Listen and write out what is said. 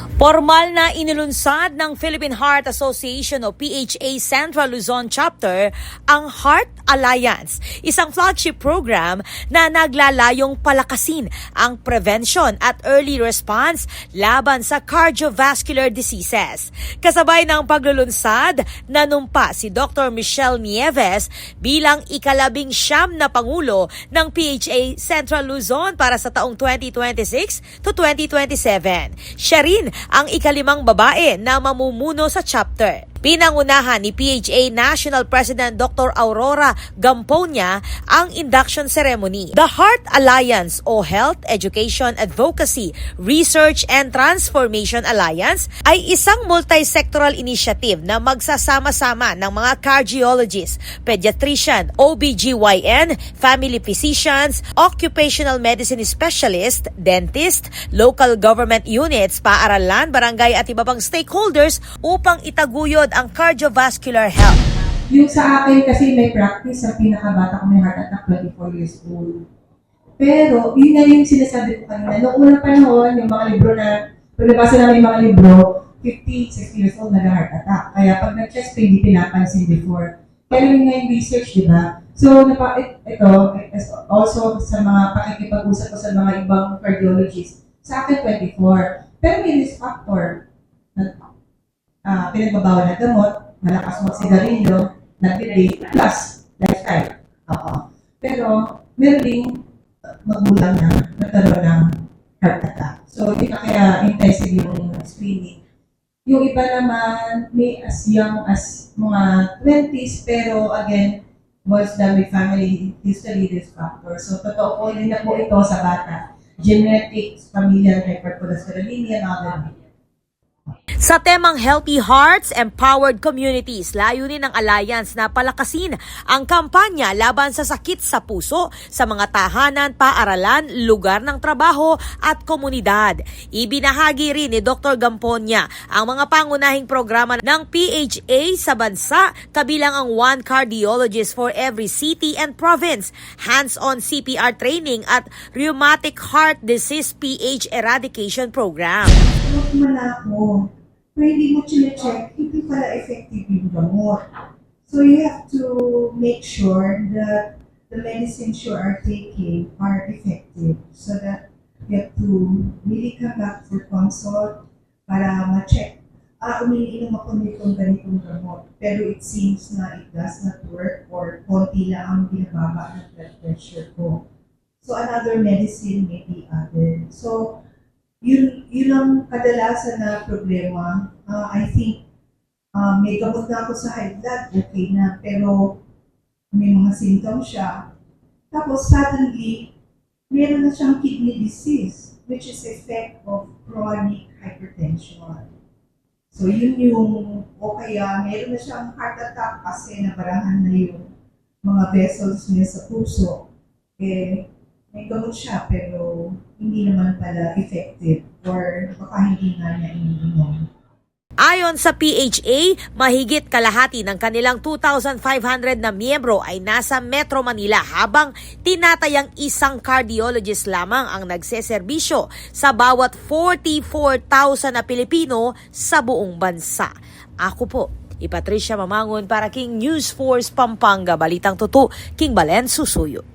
Formal na inilunsad ng Philippine Heart Association o PHA Central Luzon Chapter ang Heart Alliance, isang flagship program na naglalayong palakasin ang prevention at early response laban sa cardiovascular diseases. Kasabay ng paglulunsad, nanumpa si Dr. Michelle Nieves bilang ika-19 na Pangulo ng PHA Central Luzon para sa taong 2026 to 2027. Siya rin ang ika-5 babae na mamumuno sa chapter. Pinangunahan ni PHA National President Dr. Aurora Gamponia ang induction ceremony. The Heart Alliance o Health, Education, Advocacy, Research and Transformation Alliance ay isang multi-sectoral initiative na magsasama-sama ng mga cardiologists, pediatrician, OBGYN, family physicians, occupational medicine specialist, dentist, local government units, paaralan, barangay at iba pang stakeholders upang itaguyod ang cardiovascular health. Yung sa akin kasi may practice sa pinakabata ko may heart attack 24 years old. Pero yun nga yung sinasabi ko kanina. Noong unang panahon, yung mga libro na, pagbabasa namin yung mga libro, 50, 60 years old nag-heart attack. Kaya pag nag-chest pain, hindi pinapansin before. Pero yun nga yung research, di ba? So, ito, also sa mga pakikipag-usap ko sa mga ibang cardiologists, sa akin 24. Pero may risk factor. Pinagbabawal na gamot, malakas magsigarilyo, nag-vape, plus lifestyle. Pero meron ding magulang na nagkaroon ng heart attack. So, hindi ka kaya intensive yung screening. Yung iba naman, may as young as mga 20s, pero again, was done with family history risk factor. So, totoo po, hindi na po ito sa bata. Genetics, familial hypercholesterolemia, and other. Sa temang Healthy Hearts, Empowered Communities, layunin ng Alliance na palakasin ang kampanya laban sa sakit sa puso sa mga tahanan, paaralan, lugar ng trabaho at komunidad. Ibinahagi rin ni Dr. Gamponia ang mga pangunahing programa ng PHA sa bansa, kabilang ang one cardiologist for every city and province, hands-on CPR training at rheumatic heart disease PH eradication program. Malako, kung hindi mo chine-check, hindi pala effective yung gamot. So you have to make sure that the medicines you are taking are effective so that you have to really come back for consult para ma-check. Umiinom ako nitong ganitong gamot, pero it seems na it does not work or konti lang ang binababa ng blood pressure ko. So another medicine may be added. So yun ang kadalasan na problema. I think may gamot na ako sa high blood, okay na, pero may mga symptoms siya. Tapos suddenly, meron na siyang kidney disease, which is effect of chronic hypertension. So yun yung, o kaya meron na siyang heart attack kasi nabarahan na yung mga vessels niya sa puso. May gamot siya pero hindi naman pala effective or baka hindi nga niya iniinom. Ayon sa PHA, mahigit kalahati ng kanilang 2,500 na miyembro ay nasa Metro Manila habang tinatayang isang cardiologist lamang ang nagseserbisyo sa bawat 44,000 na Pilipino sa buong bansa. Ako po, Patricia Mamangon para King News Force Pampanga, Balitang Tutu, King Balen Susuyo.